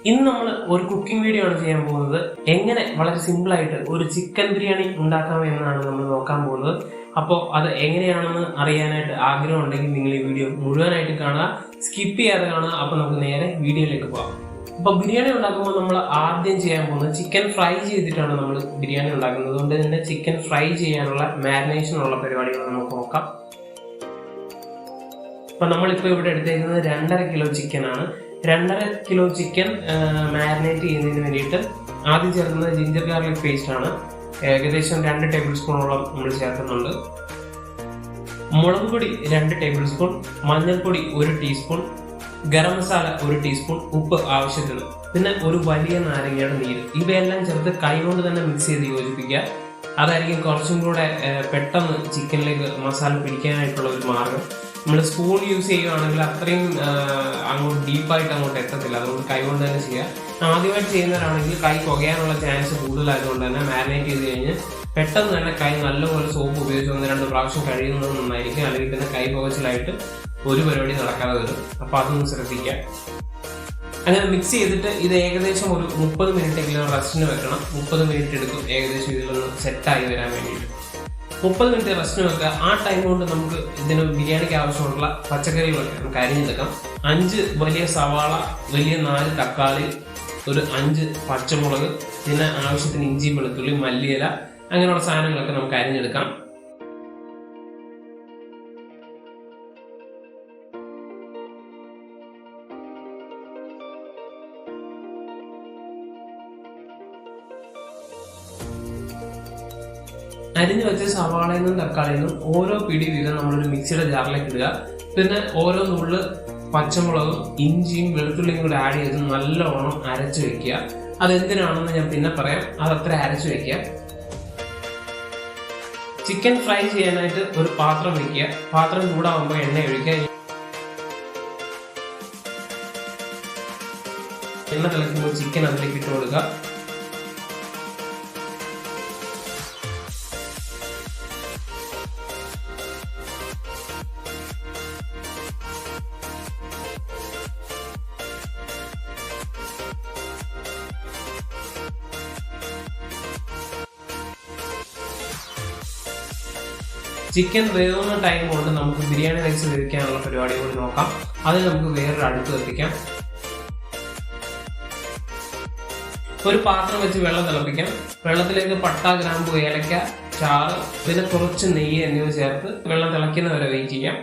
ഇന്ന് നമ്മൾ ഒരു കുക്കിംഗ് വീഡിയോ ആണ് ചെയ്യാൻ പോകുന്നത്. എങ്ങനെ വളരെ സിമ്പിൾ ആയിട്ട് ഒരു ചിക്കൻ ബിരിയാണി ഉണ്ടാക്കാം എന്നാണ് നമ്മൾ നോക്കാൻ പോകുന്നത്. അപ്പോൾ അത് എങ്ങനെയാണെന്ന് അറിയാനായിട്ട് ആഗ്രഹം ഉണ്ടെങ്കിൽ നിങ്ങൾ ഈ വീഡിയോ മുഴുവനായിട്ട് കാണുക, സ്കിപ്പ് ചെയ്യാതെ കാണുക. അപ്പോൾ നമുക്ക് നേരെ വീഡിയോയിലേക്ക് പോകാം. അപ്പോൾ ബിരിയാണി ഉണ്ടാക്കുമ്പോൾ നമ്മൾ ആദ്യം ചെയ്യാൻ പോകുന്നത് ചിക്കൻ ഫ്രൈ ചെയ്തിട്ടാണ് നമ്മൾ ബിരിയാണി ഉണ്ടാക്കുന്നത്. അതുകൊണ്ട് തന്നെ ചിക്കൻ ഫ്രൈ ചെയ്യാനുള്ള മാരിനേഷനുള്ള പരിപാടികൾ നമുക്ക് നോക്കാം. അപ്പോൾ നമ്മളിപ്പോൾ ഇവിടെ എടുത്തേക്കുന്നത് 2.5 കിലോ ചിക്കനാണ്. 2.5 കിലോ ചിക്കൻ മാരിനേറ്റ് ചെയ്യുന്നതിന് വേണ്ടിയിട്ട് ആദ്യം ചേർക്കുന്നത് ജിഞ്ചർ ഗാർലിക് പേസ്റ്റ് ആണ്. ഏകദേശം 2 ടേബിൾ സ്പൂണോളം നമ്മൾ ചേർക്കുന്നുണ്ട്. മുളക് പൊടി 2 ടേബിൾ സ്പൂൺ, മഞ്ഞൾപ്പൊടി 1 ടീസ്പൂൺ, ഗരം മസാല 1 ടീസ്പൂൺ, ഉപ്പ് ആവശ്യത്തിന്, പിന്നെ ഒരു വലിയ നാരങ്ങയുടെ നീര്. ഇവയെല്ലാം ചേർത്ത് കൈകൊണ്ട് തന്നെ മിക്സ് ചെയ്ത് യോജിപ്പിക്കുക. അതായിരിക്കും കുറച്ചും കൂടെ പെട്ടെന്ന് ചിക്കനിലേക്ക് മസാല പിടിക്കാനായിട്ടുള്ള ഒരു മാർഗം. നമ്മൾ സ്പൂൺ യൂസ് ചെയ്യുകയാണെങ്കിൽ അത്രയും അങ്ങോട്ട് ഡീപ്പായിട്ട് അങ്ങോട്ട് എത്തത്തില്ല. അതുകൊണ്ട് കൈ കൊണ്ട് തന്നെ ചെയ്യുക. ആദ്യമായിട്ട് ചെയ്യുന്നവരാണെങ്കിൽ കൈ പുകയാനുള്ള ചാൻസ് കൂടുതലായതുകൊണ്ട് തന്നെ മാരിനേറ്റ് ചെയ്ത് കഴിഞ്ഞ് പെട്ടെന്ന് തന്നെ കൈ നല്ലപോലെ സോപ്പ് ഉപയോഗിച്ച് 1-2 പ്രാവശ്യം കഴിയുന്നത് നന്നായിരിക്കും. അല്ലെങ്കിൽ പിന്നെ കൈ പുകച്ചിലായിട്ട് ഒരു പരിപാടി നടക്കാതെ വരും. അപ്പോൾ അതൊന്ന് ശ്രദ്ധിക്കുക. അങ്ങനെ മിക്സ് ചെയ്തിട്ട് ഇത് ഏകദേശം ഒരു 30 മിനിറ്റെങ്കിലും റെസ്റ്റിന് വെക്കണം. 30 മിനിറ്റ് എടുക്കും ഏകദേശം ഇതിലൊന്ന് സെറ്റായി വരാൻ വേണ്ടിയിട്ട്. 30 മിനിറ്റ് റെസ്റ്റിന് വെക്കുക. ആ ടൈം കൊണ്ട് നമുക്ക് ഇതിന് ബിരിയാണിക്ക് ആവശ്യമുള്ള പച്ചക്കറികളൊക്കെ നമുക്ക് അരിഞ്ഞെടുക്കാം. 5 വലിയ സവാള, വലിയ 4 തക്കാളി, ഒരു 5 പച്ചമുളക്, പിന്നെ ആവശ്യത്തിന് ഇഞ്ചി, വെളുത്തുള്ളി, മല്ലിയില, അങ്ങനെയുള്ള സാധനങ്ങളൊക്കെ നമുക്ക് അരിഞ്ഞെടുക്കാം. അരിഞ്ഞു വെച്ച സവാളയിൽ നിന്നും തക്കാളിയിൽ നിന്നും ഓരോ പിടി വീതം നമ്മളൊരു മിക്സിയുടെ ജാറിലേക്ക് ഇടുക. പിന്നെ ഓരോ നുള്ള് പച്ചമുളകും ഇഞ്ചിയും വെളുത്തുള്ളിയും കൂടെ ആഡ് ചെയ്ത് നല്ലോണം അരച്ചു വെക്കുക. അതെന്തിനാണെന്ന് ഞാൻ പിന്നെ പറയാം. അതത്ര അരച്ചു വെക്കുക. ചിക്കൻ ഫ്രൈ ചെയ്യാനായിട്ട് ഒരു പാത്രം വെക്കുക. പാത്രം ചൂടാവുമ്പോൾ എണ്ണ ഒഴിക്കുക. എണ്ണ തിളയ്ക്കുമ്പോൾ ചിക്കൻ അതിലേക്ക് ഇട്ട് കൊടുക്കുക. ചിക്കൻ വേവുന്ന ടൈം കൊണ്ട് നമുക്ക് ബിരിയാണി റൈസ് വേവിക്കാനുള്ള പരിപാടി കൂടി നോക്കാം. അതിന് നമുക്ക് വേറൊരു അടുപ്പ് കത്തിക്കാം. ഒരു പാത്രം വെച്ച് വെള്ളം തിളപ്പിക്കാം. വെള്ളത്തിലേക്ക് പട്ട, ഗ്രാമ്പു, ഏലക്ക, ചാറ്, പിന്നെ കുറച്ച് നെയ്യ് എന്നിവ ചേർത്ത് വെള്ളം തിളയ്ക്കുന്നവരെ വെയിറ്റ് ചെയ്യാം.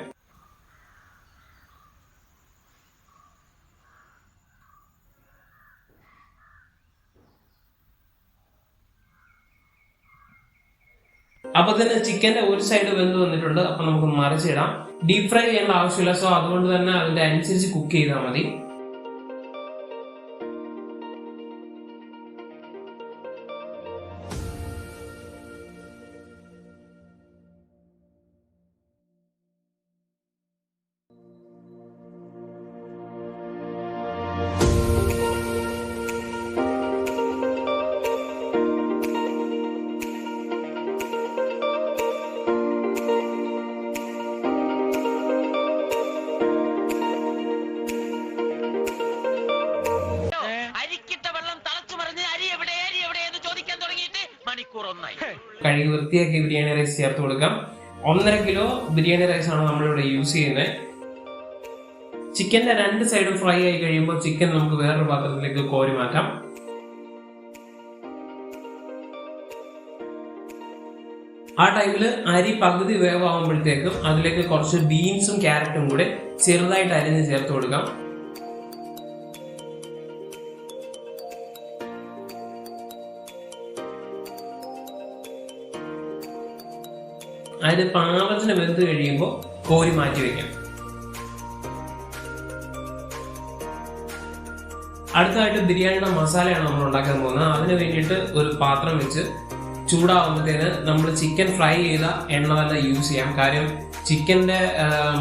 അപ്പൊ തന്നെ ചിക്കന്റെ ഒരു സൈഡ് വെന്ത് വന്നിട്ടുണ്ട്. അപ്പൊ നമുക്ക് മറിച്ചിടാം. ഡീപ് ഫ്രൈ ചെയ്യേണ്ട ആവശ്യമില്ല. സോ അതുകൊണ്ട് തന്നെ അതിന്റെ അനുസരിച്ച് കുക്ക് ചെയ്താൽ മതി. കഴുകി വൃത്തിയാക്കി ബിരിയാണി റൈസ് ചേർത്ത് കൊടുക്കാം. 1.5 കിലോ ബിരിയാണി റൈസ് ആണ് നമ്മളിവിടെ യൂസ് ചെയ്യുന്നത്. ചിക്കന്റെ 2 സൈഡും ഫ്രൈ ആയി കഴിയുമ്പോൾ ചിക്കൻ നമുക്ക് വേറൊരു പാത്രത്തിലേക്ക് കോരി മാറ്റാം. ആ ടൈമിൽ അരി പകുതി വേവാകുമ്പോഴത്തേക്കും അതിലേക്ക് കുറച്ച് ബീൻസും ക്യാരറ്റും കൂടെ ചെറുതായിട്ട് അരിഞ്ഞ് ചേർത്ത് കൊടുക്കാം. അതിന് പാകത്തിന് വെന്ത് കഴിയുമ്പോൾ കോരി മാറ്റി വെക്കാം. അടുത്തതായിട്ട് ബിരിയാണിയുടെ മസാലയാണ് നമ്മൾ ഉണ്ടാക്കാൻ പോകുന്നത്. അതിന് വേണ്ടിയിട്ട് ഒരു പാത്രം വെച്ച് ചൂടാവുമ്പോഴത്തേന് നമ്മൾ ചിക്കൻ ഫ്രൈ ചെയ്ത എണ്ണ തന്നെ യൂസ് ചെയ്യാം. കാര്യം ചിക്കന്റെ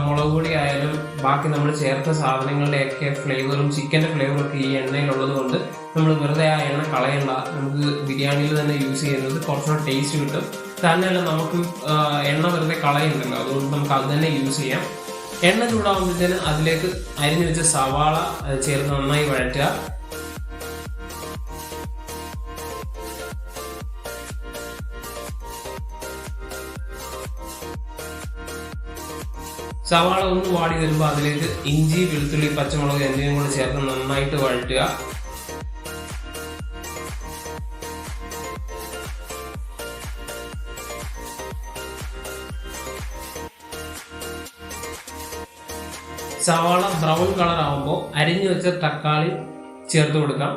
മുളക് പൊടി ആയാലും ബാക്കി നമ്മൾ ചേർത്ത സാധനങ്ങളുടെയൊക്കെ ഫ്ലേവറും ചിക്കന്റെ ഫ്ലേവറും ഒക്കെ ഈ എണ്ണയിലുള്ളത് കൊണ്ട് നമ്മൾ വെറുതെ ആ എണ്ണ കളയണ്ട. നമുക്ക് ബിരിയാണിയിൽ തന്നെ യൂസ് ചെയ്യുന്നത് കുറച്ചുകൂടെ ടേസ്റ്റ് കിട്ടും. തന്നെയല്ല നമുക്ക് എണ്ണ വെറുതെ കളയുന്നുണ്ടല്ലോ, അതുകൊണ്ട് നമുക്ക് അത് തന്നെ യൂസ് ചെയ്യാം. എണ്ണ ചൂടാകുമ്പോഴത്തേന് അതിലേക്ക് അരിഞ്ഞു വെച്ച സവാള ചേർത്ത് നന്നായി വഴറ്റുക. സവാള ഒന്ന് വാടി വരുമ്പോൾ അതിലേക്ക് ഇഞ്ചി, വെളുത്തുള്ളി, പച്ചമുളക് എന്നിവയും കൂടെ ചേർത്ത് നന്നായിട്ട് വഴറ്റുക. സവാള ബ്രൗൺ കളർ ആവുമ്പോൾ അരിഞ്ഞു വെച്ച തക്കാളി ചേർത്ത് കൊടുക്കാം.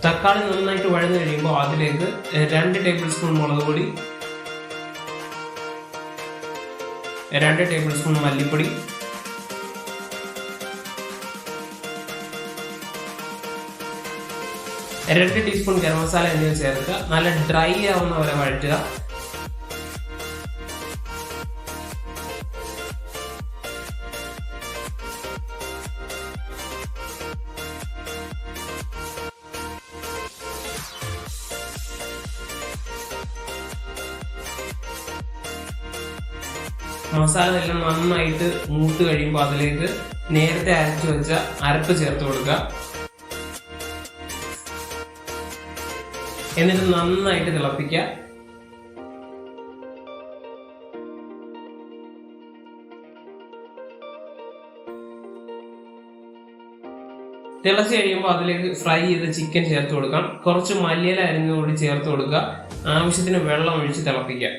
തക്കാളി നന്നായിട്ട് വഴന്നു കഴിയുമ്പോൾ അതിലേക്ക് 2 ടേബിൾ സ്പൂൺ മുളക് പൊടി, 2 ടേബിൾ സ്പൂൺ മല്ലിപ്പൊടി, 2 ടീസ്പൂൺ ഗരം മസാല എന്നിവ ചേർക്കുക. നല്ല ഡ്രൈ ആവുന്ന വരെ വഴറ്റുക. മസാല എല്ലാം നന്നായിട്ട് മൂത്ത് കഴിയുമ്പോൾ അതിലേക്ക് നേരത്തെ അരച്ചു വെച്ച അരപ്പ് ചേർത്ത് കൊടുക്കുക. എന്നിട്ട് നന്നായിട്ട് തിളപ്പിക്കുക. തിളച്ച് കഴിയുമ്പോൾ അതിലേക്ക് ഫ്രൈ ചെയ്ത ചിക്കൻ ചേർത്ത് കൊടുക്കാം. കുറച്ച് മല്ലിയില അരിഞ്ഞുകൂടി ചേർത്ത് കൊടുക്കുക. ആവശ്യത്തിന് വെള്ളം ഒഴിച്ച് തിളപ്പിക്കുക.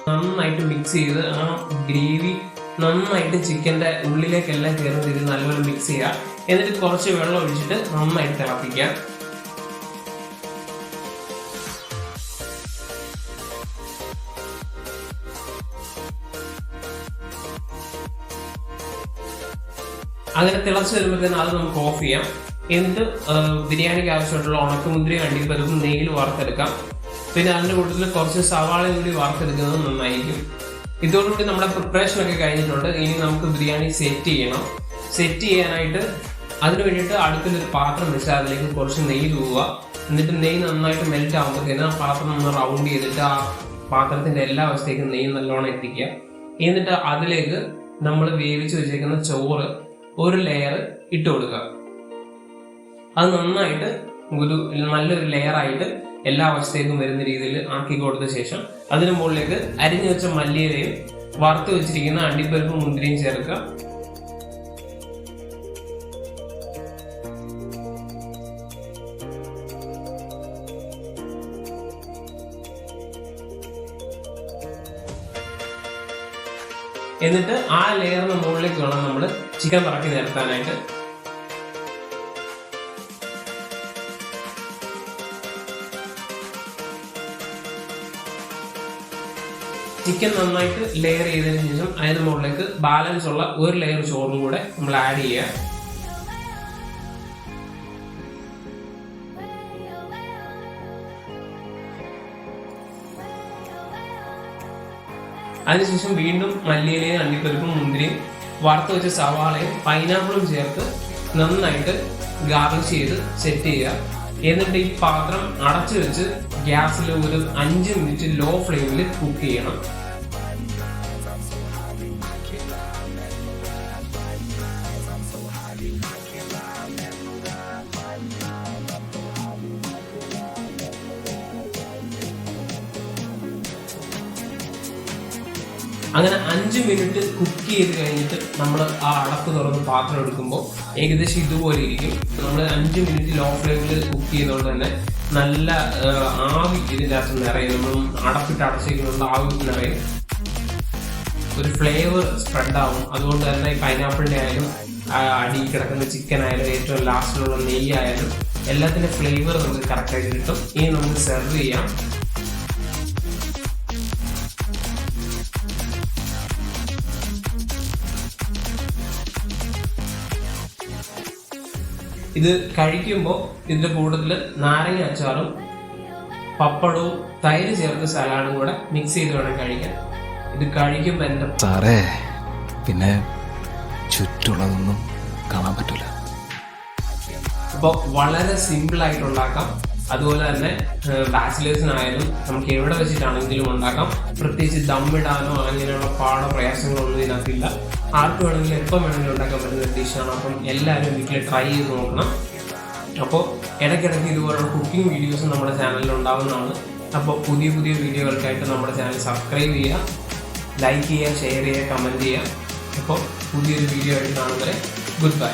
നന്നായിട്ട് മിക്സ് ചെയ്ത് ആ ഗ്രേവി നന്നായിട്ട് ചിക്കൻ്റെ ഉള്ളിലേക്കെല്ലാം കയറുന്ന രീതിയിൽ നല്ലപോലെ മിക്സ് ചെയ്യുക. എന്നിട്ട് കുറച്ച് വെള്ളം ഒഴിച്ചിട്ട് നന്നായിട്ട് തിളപ്പിക്കുക. അങ്ങനെ തിളച്ച് വരുമ്പോഴത്തേന് അത് നമുക്ക് ഓഫ് ചെയ്യാം. എന്നിട്ട് ബിരിയാണിക്ക് ആവശ്യമായിട്ടുള്ള ഉണക്കമുന്തിരി, അണ്ടിപ്പരിപ്പും നെയ്യിൽ വറുത്തെടുക്കാം. പിന്നെ അതിൻ്റെ കൂട്ടത്തിൽ കുറച്ച് സവാള കൂടി വറുത്തെടുക്കുന്നത് നന്നായിരിക്കും. ഇതോടുകൂടി നമ്മുടെ പ്രിപ്പറേഷൻ ഒക്കെ കഴിഞ്ഞിട്ടുണ്ട്. ഇനി നമുക്ക് ബിരിയാണി സെറ്റ് ചെയ്യണം. സെറ്റ് ചെയ്യാനായിട്ട് അതിന് വേണ്ടിയിട്ട് അടുത്തൊരു പാത്രം വെച്ചാൽ അതിലേക്ക് കുറച്ച് നെയ്യ് തൂവുക. എന്നിട്ട് നെയ്യ് നന്നായിട്ട് മെൽറ്റ് ആകുമ്പോഴത്തേന് ആ പാത്രം ഒന്ന് റൗണ്ട് ചെയ്തിട്ട് ആ പാത്രത്തിന്റെ എല്ലാ വശത്തേക്കും നെയ്യ് നല്ലോണം എത്തിക്കുക. എന്നിട്ട് അതിലേക്ക് നമ്മൾ വേവിച്ച് വെച്ചേക്കുന്ന ചോറ് ഒരു ലെയർ ഇട്ട് കൊടുക്കുക. അത് നന്നായിട്ട് നല്ലൊരു ലെയറായിട്ട് എല്ലാ വശത്തേക്കും വരുന്ന രീതിയിൽ ആക്കി കൊടുത്ത ശേഷം അതിന് മുകളിലേക്ക് അരിഞ്ഞു വെച്ച മല്ലിയിലയും വറുത്ത് വെച്ചിരിക്കുന്ന അണ്ടിപ്പരിപ്പും മുന്തിരിയും ചേർക്കുക. എന്നിട്ട് ആ ലെയറിന് മുകളിലേക്ക് വേണം നമ്മൾ ചിക്കൻ പറക്കി നിരത്താനായിട്ട്. ചിക്കൻ നന്നായിട്ട് ലെയർ ചെയ്തതിനു ശേഷം അതിന് മുകളിലേക്ക് ബാലൻസ് ഉള്ള ഒരു ലെയർ ചോറും കൂടെ നമ്മൾ ആഡ് ചെയ്യുക. അതിനുശേഷം വീണ്ടും മല്ലിയിലയും അണ്ടിപ്പരിപ്പും മുന്തിരിയും വറുത്ത് വെച്ച സവാളയും പൈനാപ്പിളും ചേർത്ത് നന്നായിട്ട് ഗാർണിഷ് ചെയ്ത് സെറ്റ് ചെയ്യുക. എന്നിട്ട് ഈ പാത്രം അടച്ചു വെച്ച് ഗ്യാസിൽ ഒരു 5 മിനിറ്റ് ലോ ഫ്ലെയിമിൽ കുക്ക് ചെയ്യണം. അങ്ങനെ 5 മിനിറ്റ് കുക്ക് ചെയ്ത് കഴിഞ്ഞിട്ട് നമ്മൾ ആ അടപ്പ് തുറന്ന് പാത്രം എടുക്കുമ്പോൾ ഏകദേശം ഇതുപോലെ ഇരിക്കും. നമ്മൾ 5 മിനിറ്റ് ലോ ഫ്ലെയിമിൽ കുക്ക് ചെയ്തുകൊണ്ട് തന്നെ നല്ല ആവി ഇതിനകത്ത് നിറയും. നമ്മൾ അടപ്പിട്ട് അടച്ചേക്കുന്നുള്ള ആവി നിറയും. ഒരു ഫ്ലേവർ സ്പ്രെഡ് ആവും. അതുകൊണ്ട് തന്നെ പൈനാപ്പിളിൻ്റെ ആയാലും അടി കിടക്കുന്ന ചിക്കൻ ആയാലും ഏറ്റവും ലാസ്റ്റിലുള്ള നെയ്യ് ആയാലും എല്ലാത്തിൻ്റെ ഫ്ലേവർ നമുക്ക് കറക്റ്റായിട്ട് കിട്ടും. ഇനി നമുക്ക് സെർവ് ചെയ്യാം. ഇത് കഴിക്കുമ്പോൾ ഇതിൻ്റെ കൂടുതൽ നാരങ്ങ അച്ചാറും പപ്പടവും തൈര് ചേർത്ത് സലാഡും കൂടെ മിക്സ് ചെയ്ത് വേണം കഴിക്കാൻ. ഇത് കഴിക്കുമ്പോൾ എൻ്റെ സാറേ പിന്നെ ചുറ്റുള്ളതൊന്നും കാണാൻ പറ്റില്ല. അപ്പോൾ വളരെ സിമ്പിളായിട്ട് ഉണ്ടാക്കാം. അതുപോലെ തന്നെ ബാച്ചിലേഴ്സിനായാലും നമുക്ക് എവിടെ വെച്ചിട്ടാണെങ്കിലും ഉണ്ടാക്കാം. പ്രത്യേകിച്ച് ദമ്മിടാനോ അങ്ങനെയുള്ള പ്രയാസങ്ങളൊന്നും ഇതിനകത്തില്ല. ആർക്ക് വേണമെങ്കിലും എപ്പം വേണമെങ്കിലും ഉണ്ടാക്കാൻ പറ്റുന്ന ഒരു ഡിഷാണ്. അപ്പം എല്ലാവരും വീട്ടിൽ ട്രൈ ചെയ്ത് നോക്കണം. അപ്പോൾ ഇടയ്ക്കിടയ്ക്ക് ഇതുപോലുള്ള കുക്കിംഗ് വീഡിയോസ് നമ്മുടെ ചാനലിൽ ഉണ്ടാകുന്നതാണ്. അപ്പോൾ പുതിയ വീഡിയോകൾക്കായിട്ട് നമ്മുടെ ചാനൽ സബ്സ്ക്രൈബ് ചെയ്യുക, ലൈക്ക് ചെയ്യുക, ഷെയർ ചെയ്യുക, കമൻറ്റ് ചെയ്യുക. അപ്പോൾ പുതിയൊരു വീഡിയോ ആയിട്ട് കാണുന്നവരെ ഗുഡ് ബൈ.